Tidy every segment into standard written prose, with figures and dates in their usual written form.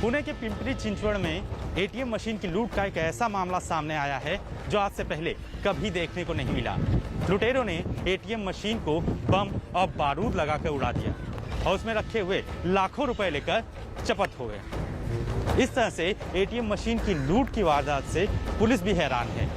पुणे के पिंपरी चिंचवड़ में ATM machine की लूट का एक ऐसा मामला सामने आया है जो आज से पहले कभी देखने को नहीं मिला। लुटेरों ने एटीएम मशीन को बम और बारूद लगाकर उड़ा दिया और उसमें रखे हुए लाखों रुपए लेकर चपत हो गए। इस तरह से एटीएम मशीन की लूट की वारदात से पुलिस भी हैरान है।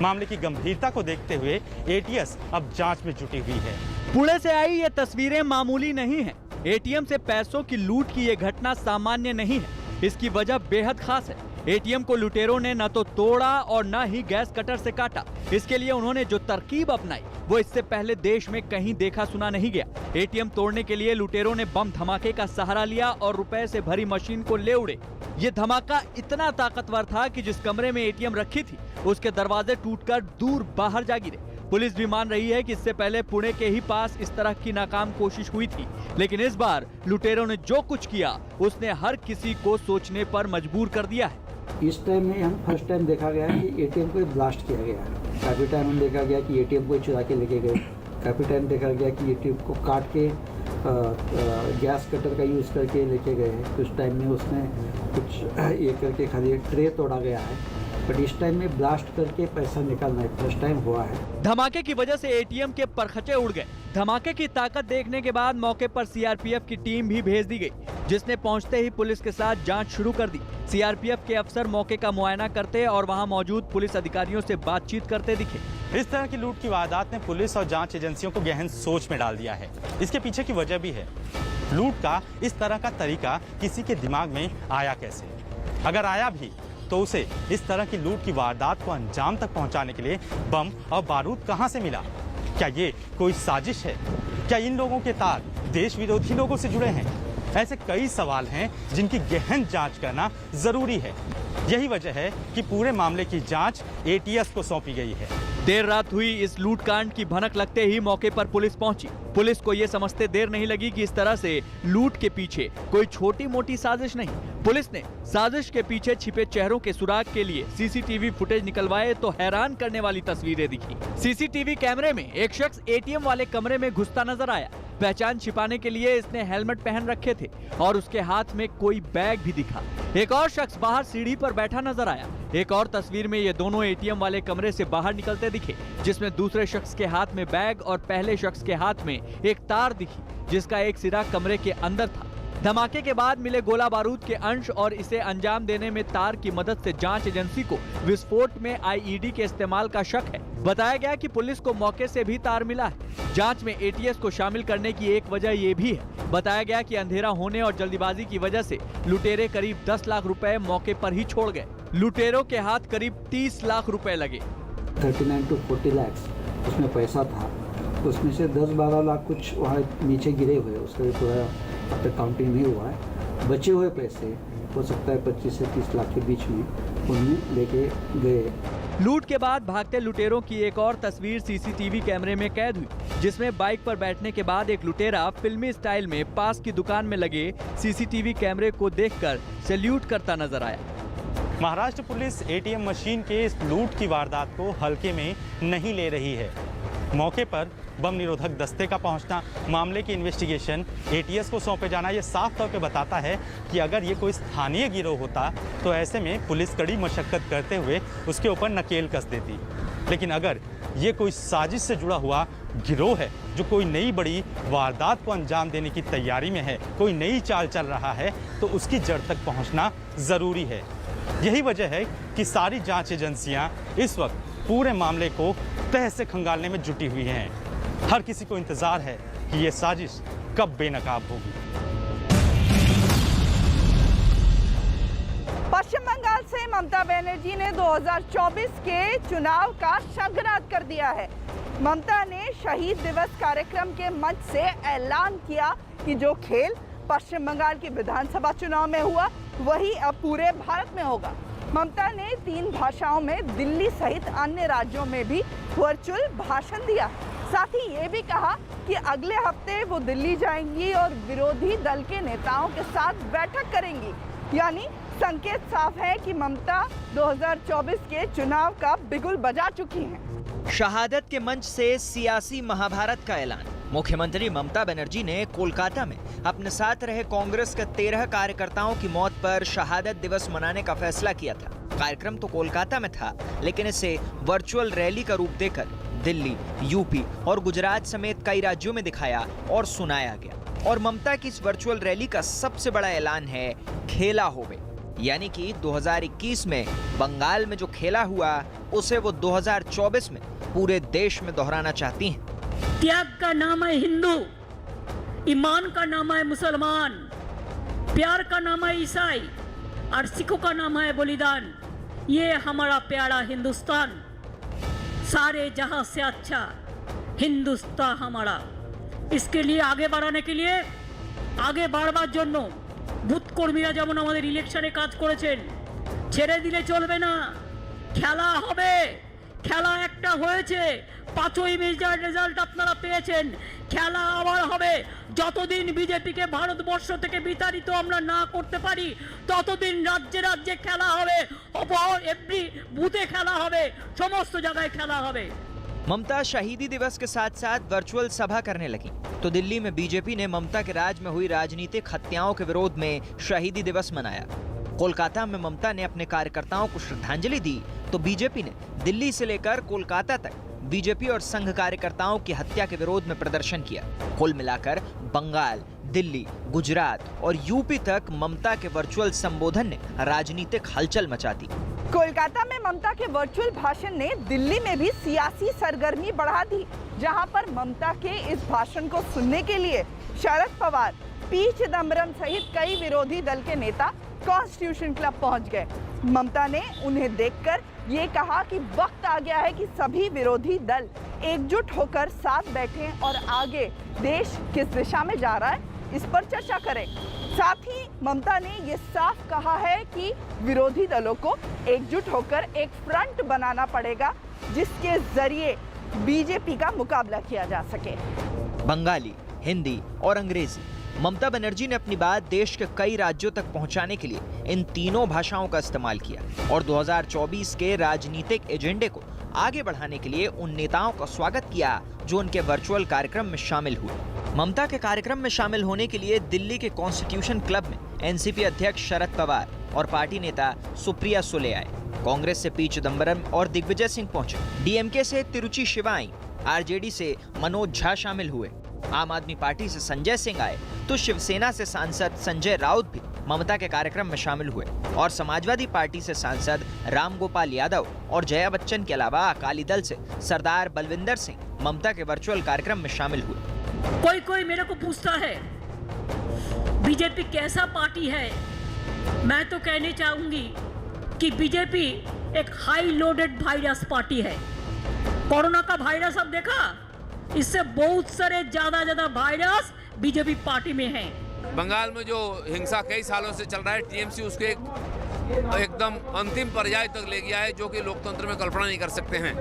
मामले की गंभीरता को देखते हुए एटीएस अब जांच में जुटी हुई है। पुणे से आई ये तस्वीरें मामूली नहीं हैं। एटीएम से पैसों की लूट की ये घटना सामान्य नहीं है। इसकी वजह बेहद खास है। एटीएम को लुटेरों ने न तो तोड़ा और न ही गैस कटर से काटा। इसके लिए उन्होंने जो तरकीब अपनाई वो इससे पहले देश में कहीं देखा सुना नहीं गया। एटीएम तोड़ने के लिए लुटेरों ने बम धमाके का सहारा लिया और रुपए से भरी मशीन को ले उड़े। ये धमाका इतना ताकतवर था कि जिस कमरे में एटीएम रखी थी उसके दरवाजे टूटकर दूर बाहर जा गिरे। पुलिस भी मान रही है कि इससे पहले पुणे के ही पास इस तरह की नाकाम कोशिश हुई थी, लेकिन इस बार लुटेरों ने जो कुछ किया उसने हर किसी को सोचने पर मजबूर कर दिया है। इस टाइम में हम फर्स्ट टाइम देखा गया कि एटीएम को ब्लास्ट किया गया। काफ़ी टाइम हम देखा गया कि एटीएम को चुरा के लेके गए। काफ़ी टाइम देखा गया कि एटीएम को काट के गैस कटर का यूज़ करके लेके गए। कुछ टाइम में उसने कुछ ये करके खाली ट्रे तोड़ा गया है, बट इस टाइम में ब्लास्ट करके पैसा निकालना फर्स्ट टाइम हुआ है। धमाके की वजह से एटीएम के परखचे उड़ गए। धमाके की ताकत देखने के बाद मौके पर सीआरपीएफ की टीम भी भेज दी गई, जिसने पहुंचते ही पुलिस के साथ जांच शुरू कर दी। सीआरपीएफ के अफसर मौके का मुआयना करते और वहां मौजूद पुलिस अधिकारियों से बातचीत करते दिखे। इस तरह की लूट की वारदात ने पुलिस और जांच एजेंसियों को गहन सोच में डाल दिया है। इसके पीछे की वजह भी है। लूट का इस तरह का तरीका किसी के दिमाग में आया कैसे? अगर आया भी तो उसे इस तरह की लूट की वारदात को अंजाम तक पहुंचाने के लिए बम और बारूद कहां से मिला? क्या ये कोई साजिश है? क्या इन लोगों के तार देश विरोधी लोगों से जुड़े हैं? ऐसे कई सवाल हैं जिनकी गहन जांच करना जरूरी है। यही वजह है कि पूरे मामले की जांच एटीएस को सौंपी गई है। देर रात हुई इस लूटकांड की भनक लगते ही मौके पर पुलिस पहुंची। पुलिस को ये समझते देर नहीं लगी कि इस तरह से लूट के पीछे कोई छोटी मोटी साजिश नहीं। पुलिस ने साजिश के पीछे छिपे चेहरों के सुराग के लिए सीसीटीवी फुटेज निकलवाए तो हैरान करने वाली तस्वीरें दिखी। सीसीटीवी कैमरे में एक शख्स एटीएम वाले कमरे में घुसता नजर आया। पहचान छिपाने के लिए इसने हेलमेट पहन रखे थे और उसके हाथ में कोई बैग भी दिखा। एक और शख्स बाहर सीढ़ी पर बैठा नजर आया। एक और तस्वीर में ये दोनों एटीएम वाले कमरे से बाहर निकलते दिखे, जिसमें दूसरे शख्स के हाथ में बैग और पहले शख्स के हाथ में एक तार दिखी, जिसका एक सिरा कमरे के अंदर था। धमाके के बाद मिले गोला बारूद के अंश और इसे अंजाम देने में तार की मदद से जांच एजेंसी को विस्फोट में आईईडी के इस्तेमाल का शक है। बताया गया कि पुलिस को मौके से भी तार मिला है। जांच में एटीएस को शामिल करने की एक वजह ये भी है। बताया गया कि अंधेरा होने और जल्दीबाजी की वजह से लुटेरे करीब 10 लाख रुपए मौके पर ही छोड़ गए। लुटेरों के हाथ करीब 30 लाख रुपए लगे। 39 to 40 लाख उसमें पैसा था, उसमें से 10-12 लाख कुछ वहाँ नीचे गिरे हुए, उसका भी पूरा अब तक काउंटिंग नहीं हुआ है। बचे हुए पैसे हो सकता है 25 से 30 लाख के बीच में उन्हें लेके गए। लूट के बाद भागते लुटेरों की एक और तस्वीर सीसीटीवी कैमरे में कैद हुई, जिसमें बाइक पर बैठने के बाद एक लुटेरा फिल्मी स्टाइल में पास की दुकान में लगे सीसीटीवी कैमरे को देखकर सैल्यूट करता नजर आया। महाराष्ट्र पुलिस एटीएम मशीन के इस लूट की वारदात को हल्के में नहीं ले रही है। मौके पर बम निरोधक दस्ते का पहुंचना, मामले की इन्वेस्टिगेशन एटीएस को सौंपे जाना ये साफ तौर पे बताता है कि अगर ये कोई स्थानीय गिरोह होता तो ऐसे में पुलिस कड़ी मशक्कत करते हुए उसके ऊपर नकेल कस देती। लेकिन अगर ये कोई साजिश से जुड़ा हुआ गिरोह है जो कोई नई बड़ी वारदात को अंजाम देने की तैयारी में है, कोई नई चाल चल रहा है, तो उसकी जड़ तक पहुँचना ज़रूरी है। यही वजह है कि सारी जाँच एजेंसियाँ इस वक्त पूरे मामले को तह से खंगालने में जुटी हुई हैं। हर किसी को इंतजार है कि ये साजिश कब बेनकाब होगी। पश्चिम बंगाल से ममता बनर्जी ने 2024 के चुनाव का शंखनाद कर दिया है। ममता ने शहीद दिवस कार्यक्रम के मंच से ऐलान किया कि जो खेल पश्चिम बंगाल की विधानसभा चुनाव में हुआ वही अब पूरे भारत में होगा। ममता ने 3 भाषाओं में दिल्ली सहित अन्य राज्यों में भी वर्चुअल भाषण दिया। साथ ही ये भी कहा कि अगले हफ्ते वो दिल्ली जाएंगी और विरोधी दल के नेताओं के साथ बैठक करेंगी। यानी संकेत साफ है कि ममता 2024 के चुनाव का बिगुल बजा चुकी हैं। शहादत के मंच से सियासी महाभारत का ऐलान। मुख्यमंत्री ममता बनर्जी ने कोलकाता में अपने साथ रहे कांग्रेस के 13 कार्यकर्ताओं की मौत पर शहादत दिवस मनाने का फैसला किया था। कार्यक्रम तो कोलकाता में था, लेकिन इसे वर्चुअल रैली का रूप देकर दिल्ली, यूपी और गुजरात समेत कई राज्यों में दिखाया और सुनाया गया। और ममता की इस वर्चुअल रैली का सबसे बड़ा ऐलान है खेला होवे, यानी कि 2021 में बंगाल में जो खेला हुआ उसे वो 2024 में पूरे देश में दोहराना चाहती हैं। त्याग का नाम है हिंदू, ईमान का नाम है मुसलमान, प्यार का नाम है ईसाई और सिखों का नाम है बलिदान। ये हमारा प्यारा हिंदुस्तान, सारे जहां से अच्छा हिंदुस्तान हमारा। इसके लिए आगे बढ़ाने के लिए आगे বাড়বার জন্য বুথ কর্মীরা যেমন আমাদের ইলেকশনে কাজ করেছেন, ছেড়ে দিলে চলবে না। খেলা হবে, খেলা একটা হয়েছে, 5ই মের রেজাল্ট আপনারা পেয়েছেন। খেলা আবার হবে, যতদিন বিজেপিকে ভারতবর্ষ থেকে বিতাড়িত আমরা না করতে পারি ততদিন রাজ্যে রাজ্যে খেলা হবে, এভরি বুথে খেলা হবে, সমস্ত জায়গায় খেলা হবে। ममता शहीदी दिवस के साथ साथ वर्चुअल सभा करने लगी तो दिल्ली में बीजेपी ने ममता के राज में हुई राजनीतिक हत्याओं के विरोध में शहीदी दिवस मनाया। कोलकाता में ममता ने अपने कार्यकर्ताओं को श्रद्धांजलि दी तो बीजेपी ने दिल्ली से लेकर कोलकाता तक बीजेपी और संघ कार्यकर्ताओं की हत्या के विरोध में प्रदर्शन किया। कुल मिलाकर बंगाल, दिल्ली, गुजरात और यूपी तक ममता के वर्चुअल संबोधन ने राजनीतिक हलचल मचा दी। कोलकाता में ममता के वर्चुअल भाषण ने दिल्ली में भी सियासी सरगर्मी बढ़ा दी, जहां पर ममता के इस भाषण को सुनने के लिए शरद पवार, पी चिदम्बरम सहित कई विरोधी दल के नेता कॉन्स्टिट्यूशन क्लब पहुंच गए। ममता ने उन्हें देखकर ये कहा कि वक्त आ गया है कि सभी विरोधी दल एकजुट होकर साथ बैठें और आगे देश किस दिशा में जा रहा है इस पर चर्चा करें। साथ ही ममता ने ये साफ कहा है कि विरोधी दलों को एकजुट होकर एक फ्रंट बनाना पड़ेगा जिसके जरिए बीजेपी का मुकाबला किया जा सके। बंगाली, हिंदी और अंग्रेजी, ममता बनर्जी ने अपनी बात देश के कई राज्यों तक पहुंचाने के लिए इन तीनों भाषाओं का इस्तेमाल किया और 2024 के राजनीतिक एजेंडे को आगे बढ़ाने के लिए उन नेताओं का स्वागत किया जो उनके वर्चुअल कार्यक्रम में शामिल हुए। ममता के कार्यक्रम में शामिल होने के लिए दिल्ली के कॉन्स्टिट्यूशन क्लब में एनसीपी अध्यक्ष शरद पवार और पार्टी नेता सुप्रिया सुले आए। कांग्रेस से पी चिदम्बरम और दिग्विजय सिंह पहुंचे। डीएमके से तिरुचि शिवाई, आरजेडी से मनोज झा शामिल हुए। आम आदमी पार्टी से संजय सिंह आए तो शिवसेना से सांसद संजय राउत भी ममता के कार्यक्रम में शामिल हुए और समाजवादी पार्टी से सांसद रामगोपाल यादव और जया बच्चन के अलावा अकाली दल से सरदार बलविंदर सिंह ममता के वर्चुअल कार्यक्रम में शामिल हुए। कोई मेरे को पूछता है बीजेपी कैसा पार्टी है, मैं तो कहने चाहूंगी कि बीजेपी एक हाई लोडेड वायरस पार्टी है। कोरोना का वायरस अब देखा, इससे बहुत सारे ज्यादा वायरस बीजेपी पार्टी में हैं। बंगाल में जो हिंसा कई सालों से चल रहा है, टीएमसी उसके एकदम अंतिम पर्याय तक ले गया है जो कि लोकतंत्र में कल्पना नहीं कर सकते हैं।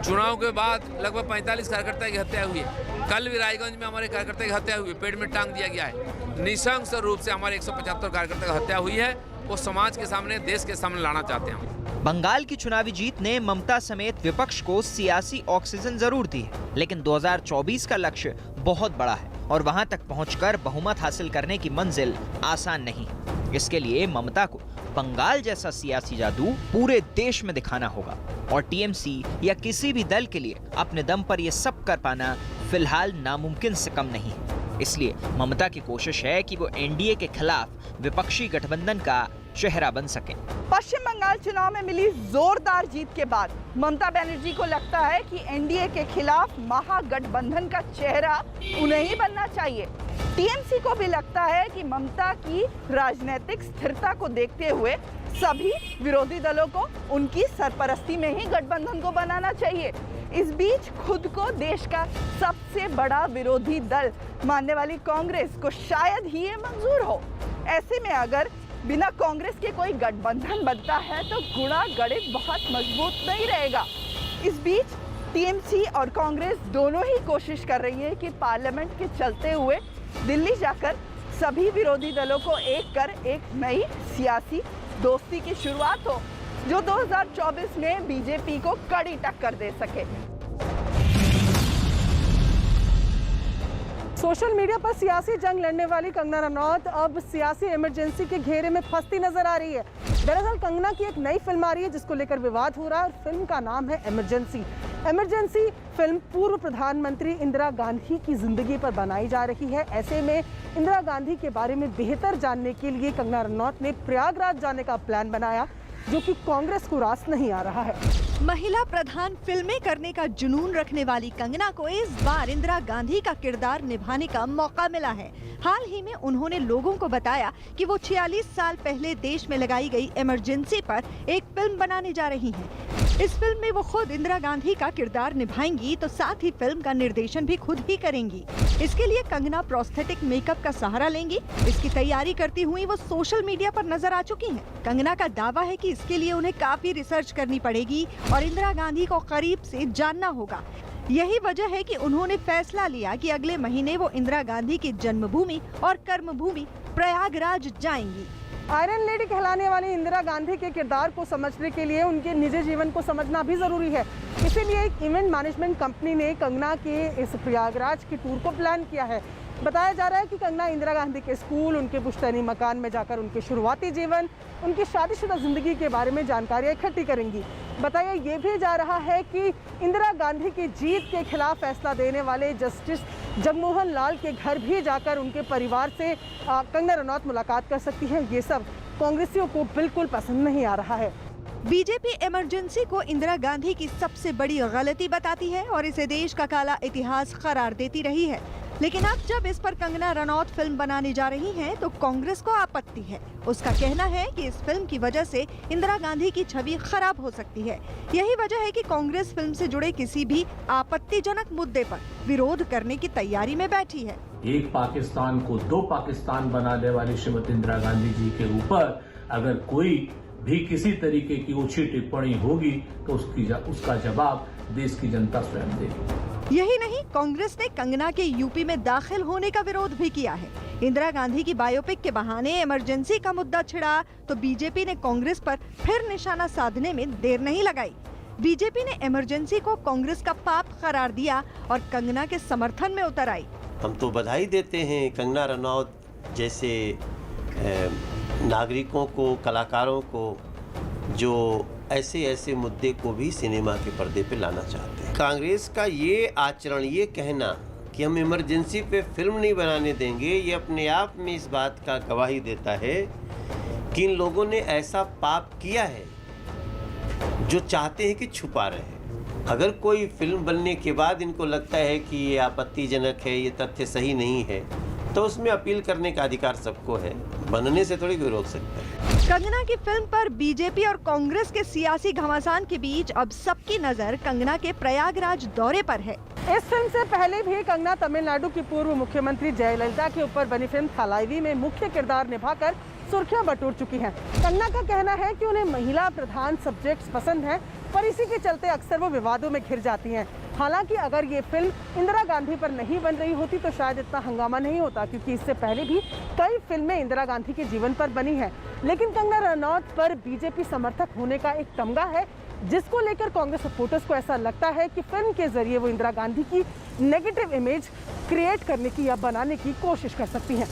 चुनाव के बाद लगभग 45 कार्यकर्ता की हत्या हुई है। कल भी रायगंज में हमारे कार्यकर्ता की हत्या हुई, पेड़ में टांग दिया गया है। निशंस रूप से हमारे 175 कार्यकर्ता की हत्या हुई है। वो समाज के सामने, देश के सामने लाना चाहते हैं। बंगाल की चुनावी जीत ने ममता समेत विपक्ष को सियासी ऑक्सीजन जरूर दी है, लेकिन 2024 का लक्ष्य बहुत बड़ा है और वहां तक पहुंचकर बहुमत हासिल करने की मंजिल आसान नहीं। इसके लिए ममता को बंगाल जैसा सियासी जादू पूरे देश में दिखाना होगा और टीएमसी या किसी भी दल के लिए अपने दम पर यह सब कर पाना फिलहाल नामुमकिन से कम नहीं है। इसलिए ममता की कोशिश है कि वो एनडीए के खिलाफ विपक्षी गठबंधन का चेहरा बन सके। पश्चिम बंगाल चुनाव में मिली जोरदार जीत के बाद ममता बनर्जी को लगता है कि एनडीए के खिलाफ महागठबंधन का चेहरा उन्हें ही बनना चाहिए। टीएमसी को भी लगता है कि ममता की राजनीतिक स्थिरता को देखते हुए सभी विरोधी दलों को उनकी सरपरस्ती में ही गठबंधन को बनाना चाहिए। इस बीच खुद को देश का सबसे बड़ा विरोधी दल मानने वाली कांग्रेस को शायद ही ये मंजूर हो। ऐसे में अगर बिना कांग्रेस के कोई गठबंधन बनता है तो गुणा गणित बहुत मजबूत नहीं रहेगा। इस बीच टीएमसी और कांग्रेस दोनों ही कोशिश कर रही है कि पार्लियामेंट के चलते हुए दिल्ली जाकर सभी विरोधी दलों को एक कर एक नई सियासी दोस्ती की शुरुआत हो जो 2024 में बीजेपी को कड़ी टक्कर दे सके। सोशल मीडिया पर सियासी जंग लड़ने वाली कंगना रनौत अब सियासी इमरजेंसी के घेरे में फंसती नजर आ रही है। दरअसल कंगना की एक नई फिल्म आ रही है जिसको लेकर विवाद हो रहा है और फिल्म का नाम है इमरजेंसी। इमरजेंसी फिल्म पूर्व प्रधानमंत्री इंदिरा गांधी की जिंदगी पर बनाई जा रही है। ऐसे में इंदिरा गांधी के बारे में बेहतर जानने के लिए कंगना रनौत ने प्रयागराज जाने का प्लान बनाया, जो कि कांग्रेस को रास नहीं आ रहा है। महिला प्रधान फिल्में करने का जुनून रखने वाली कंगना को इस बार इंदिरा गांधी का किरदार निभाने का मौका मिला है। हाल ही में उन्होंने लोगों को बताया कि वो 46 साल पहले देश में लगाई गई इमरजेंसी पर एक फिल्म बनाने जा रही हैं। इस फिल्म में वो खुद इंदिरा गांधी का किरदार निभाएंगी तो साथ ही फिल्म का निर्देशन भी खुद ही करेंगी। इसके लिए कंगना प्रोस्थेटिक मेकअप का सहारा लेंगी। इसकी तैयारी करती हुई वो सोशल मीडिया पर नजर आ चुकी हैं। कंगना का दावा है कि इसके लिए उन्हें काफी रिसर्च करनी पड़ेगी और इंदिरा गांधी को करीब से जानना होगा। यही वजह है कि उन्होंने फैसला लिया कि अगले महीने वो इंदिरा गांधी की जन्मभूमि और कर्मभूमि प्रयागराज जाएंगी। आयरन लेडी कहलाने वाली इंदिरा गांधी के किरदार को समझने के लिए उनके निजी जीवन को समझना भी जरूरी है। इसीलिए एक इवेंट मैनेजमेंट कंपनी ने कंगना के इस प्रयागराज की टूर को प्लान किया है। बताया जा रहा है कि कंगना इंदिरा गांधी के स्कूल, उनके पुश्तैनी मकान में जाकर उनके शुरुआती जीवन, उनकी शादीशुदा जिंदगी के बारे में जानकारियां इकट्ठी करेंगी। बताया ये भी जा रहा है कि इंदिरा गांधी की जीत के खिलाफ फैसला देने वाले जस्टिस जगमोहन लाल के घर भी जाकर उनके परिवार से कंगना रनौत मुलाकात कर सकती है। ये सब कांग्रेसियों को बिल्कुल पसंद नहीं आ रहा है। बीजेपी इमरजेंसी को इंदिरा गांधी की सबसे बड़ी गलती बताती है और इसे देश का काला इतिहास करार देती रही है। लेकिन अब जब इस पर कंगना रनौत फिल्म बनाने जा रही हैं, तो कांग्रेस को आपत्ति है। उसका कहना है कि इस फिल्म की वजह से इंदिरा गांधी की छवि खराब हो सकती है। यही वजह है कि कांग्रेस फिल्म से जुड़े किसी भी आपत्तिजनक मुद्दे पर विरोध करने की तैयारी में बैठी है। एक पाकिस्तान को दो पाकिस्तान बनाने वाली श्रीमती इंदिरा गांधी जी के ऊपर अगर कोई भी किसी तरीके की ऊंची टिप्पणी होगी तो उसका जवाब देश की जनता स्वयं देगी। यही नहीं, कांग्रेस ने कंगना के यूपी में दाखिल होने का विरोध भी किया है। इंदिरा गांधी की बायोपिक के बहाने इमरजेंसी का मुद्दा छिड़ा तो बीजेपी ने कांग्रेस पर फिर निशाना साधने में देर नहीं लगाई। बीजेपी ने इमरजेंसी को कांग्रेस का पाप करार दिया और कंगना के समर्थन में उतर आई। हम तो बधाई देते हैं कंगना रनौत जैसे नागरिकों को, कलाकारों को, जो ऐसे मुद्दे को भी सिनेमा के पर्दे पे लाना चाहते हैं। कांग्रेस का ये आचरण, ये कहना कि हम इमरजेंसी पे फिल्म नहीं बनाने देंगे, ये अपने आप में इस बात का गवाही देता है कि इन लोगों ने ऐसा पाप किया है जो चाहते हैं कि छुपा रहे। अगर कोई फिल्म बनने के बाद इनको लगता है कि ये आपत्तिजनक है, ये तथ्य सही नहीं है, तो उसमें अपील करने का अधिकार सबको है। बनने से थोड़ी कोई रोक सकता है। कंगना की फिल्म पर बीजेपी और कांग्रेस के सियासी घमासान के बीच अब सबकी नजर कंगना के प्रयागराज दौरे पर है। इस फिल्म से पहले भी कंगना तमिलनाडु की पूर्व मुख्यमंत्री जयललिता के ऊपर बनी फिल्म थलाइवी में मुख्य किरदार निभाकर सुर्खियां बटोर चुकी हैं। कंगना का कहना है कि उन्हें महिला प्रधान सब्जेक्ट्स पसंद हैं, पर इसी के चलते अक्सर वो विवादों में घिर जाती हैं। हालांकि अगर ये फिल्म इंदिरा गांधी पर नहीं बन रही होती तो शायद इतना हंगामा नहीं होता, क्योंकि इससे पहले भी कई फिल्में इंदिरा गांधी के जीवन पर बनी हैं। लेकिन कंगना रनौत पर बीजेपी समर्थक होने का एक तमगा है, जिसको लेकर कांग्रेस सपोर्टर्स को ऐसा लगता है कि फिल्म के जरिए वो इंदिरा गांधी की नेगेटिव इमेज क्रिएट करने की या बनाने की कोशिश कर सकती हैं।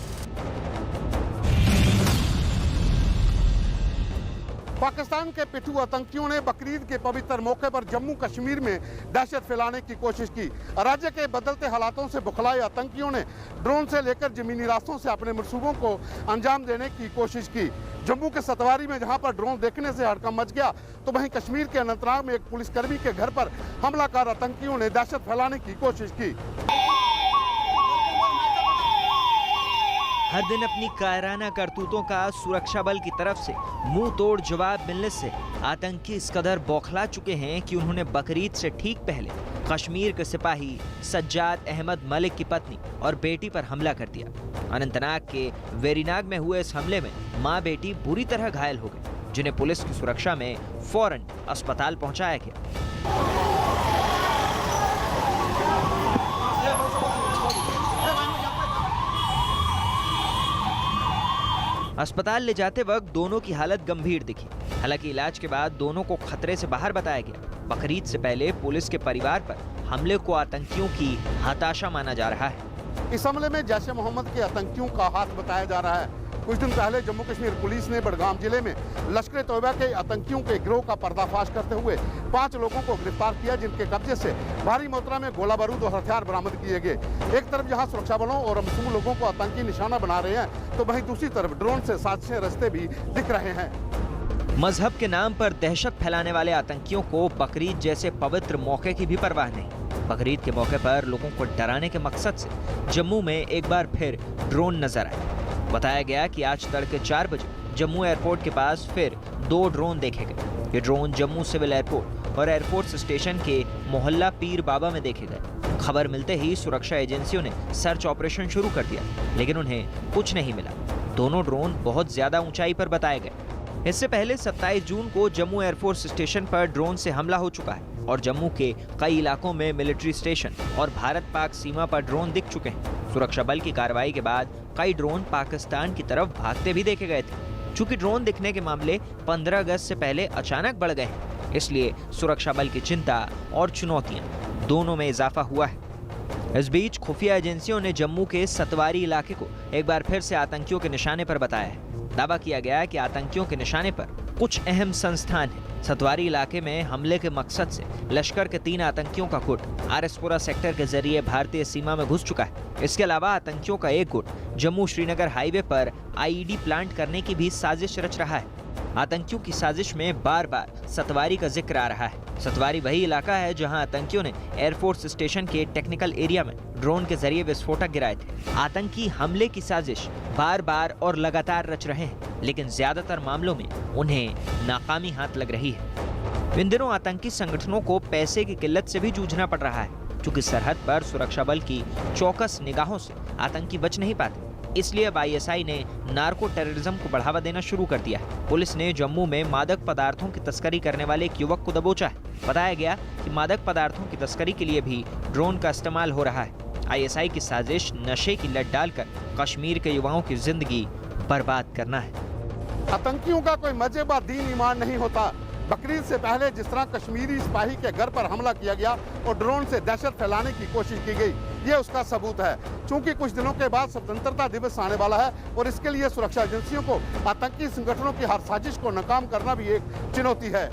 पाकिस्तान के पिट्ठू आतंकियों ने बकरीद के पवित्र मौके पर जम्मू कश्मीर में दहशत फैलाने की कोशिश की। राज्य के बदलते हालातों से बुखलाए आतंकियों ने ड्रोन से लेकर जमीनी रास्तों से अपने मंसूबों को अंजाम देने की कोशिश की। जम्मू के सतवारी में जहां पर ड्रोन देखने से हड़कंप मच गया, तो वहीं कश्मीर के अनंतनाग में एक पुलिसकर्मी के घर पर हमलाकार आतंकियों ने दहशत फैलाने की कोशिश की। हर दिन अपनी कायराना करतूतों का सुरक्षा बल की तरफ से मुंह तोड़ जवाब मिलने से आतंकी इस कदर बौखला चुके हैं कि उन्होंने बकरीद से ठीक पहले कश्मीर के सिपाही सज्जाद अहमद मलिक की पत्नी और बेटी पर हमला कर दिया। अनंतनाग के वेरीनाग में हुए इस हमले में मां बेटी बुरी तरह घायल हो गए, जिन्हें पुलिस की सुरक्षा में फौरन अस्पताल पहुंचाया गया। अस्पताल ले जाते वक्त दोनों की हालत गंभीर दिखी। हालांकि इलाज के बाद दोनों को खतरे से बाहर बताया गया। बकरीद से पहले पुलिस के परिवार पर हमले को आतंकियों की हताशा माना जा रहा है। इस हमले में जैश ए मोहम्मद के आतंकियों का हाथ बताया जा रहा है। कुछ दिन पहले जम्मू कश्मीर पुलिस ने बडगाम जिले में लश्कर तोयबा के आतंकियों के गिरोह का पर्दाफाश करते हुए 5 लोगों को गिरफ्तार किया, जिनके कब्जे से भारी मात्रा में गोला बारूद और हथियार बरामद किए गए। एक तरफ जहां सुरक्षा बलों और मासूम लोगों को आतंकी निशाना बना रहे हैं, तो वहीं दूसरी तरफ ड्रोन से साजिशें रचते भी दिख रहे हैं। मजहब के नाम पर दहशत फैलाने वाले आतंकियों को बकरीद जैसे पवित्र मौके की भी परवाह नहीं। बकरीद के मौके पर लोगों को डराने के मकसद से जम्मू में एक बार फिर ड्रोन नजर आए। बताया गया कि आज तड़के 4 बजे जम्मू एयरपोर्ट के पास फिर 2 ड्रोन देखे गए। ये ड्रोन जम्मू सिविल एयरपोर्ट और एयरफोर्स स्टेशन के मोहल्ला पीर बाबा में देखे गए। खबर मिलते ही सुरक्षा एजेंसियों ने सर्च ऑपरेशन शुरू कर दिया, लेकिन उन्हें कुछ नहीं मिला। दोनों ड्रोन बहुत ज्यादा ऊंचाई पर बताए गए। इससे पहले 27 जून को जम्मू एयरफोर्स स्टेशन पर ड्रोन से हमला हो चुका है और जम्मू के कई इलाकों में मिलिट्री स्टेशन और भारत पाक सीमा पर ड्रोन दिख चुके हैं। सुरक्षा बल की कार्रवाई के बाद कई ड्रोन पाकिस्तान की तरफ भागते भी देखे गए थे। चूंकि ड्रोन दिखने के मामले 15 अगस्त से पहले अचानक बढ़ गए हैं, इसलिए सुरक्षा बल की चिंता और चुनौतियां दोनों में इजाफा हुआ है। इस बीच खुफिया एजेंसियों ने जम्मू के सतवारी इलाके को एक बार फिर से आतंकियों के निशाने पर बताया है। दावा किया गया है कि आतंकियों के निशाने पर कुछ अहम संस्थान हैं। सतवारी इलाके में हमले के मकसद से लश्कर के 3 आतंकियों का गुट आरएसपुरा सेक्टर के जरिए भारतीय सीमा में घुस चुका है। इसके अलावा आतंकियों का एक गुट जम्मू श्रीनगर हाईवे पर आईईडी प्लांट करने की भी साजिश रच रहा है। आतंकियों की साजिश में बार बार सतवारी का जिक्र आ रहा है। सतवारी वही इलाका है जहां आतंकियों ने एयरफोर्स स्टेशन के टेक्निकल एरिया में ड्रोन के जरिए विस्फोटक गिराए थे। आतंकी हमले की साजिश बार बार और लगातार रच रहे हैं, लेकिन ज्यादातर मामलों में उन्हें नाकामी हाथ लग रही है। इन दिनों आतंकी संगठनों को पैसे की किल्लत से भी जूझना पड़ रहा है, क्योंकि सरहद पर सुरक्षा बल की चौकस निगाहों से आतंकी बच नहीं पाते। इसलिए अब आईएसआई ने नार्को टेररिज्म को बढ़ावा देना शुरू कर दिया है। पुलिस ने जम्मू में मादक पदार्थों की तस्करी करने वाले एक युवक को दबोचा है। बताया गया कि मादक पदार्थों की तस्करी के लिए भी ड्रोन का इस्तेमाल हो रहा है। आईएसआई की साजिश नशे की लत डालकर कश्मीर के युवाओं की जिंदगी बर्बाद करना है। आतंकियों का कोई मजेबा दीन ईमान नहीं होता। बकरीद से पहले जिस तरह कश्मीरी सिपाही के घर पर हमला किया गया और ड्रोन से दहशत फैलाने की कोशिश की गई, ये उसका सबूत है। चूंकि कुछ दिनों के बाद स्वतंत्रता दिवस आने वाला है और इसके लिए सुरक्षा एजेंसियों को आतंकी संगठनों की हर साजिश को नाकाम करना भी एक चुनौती है।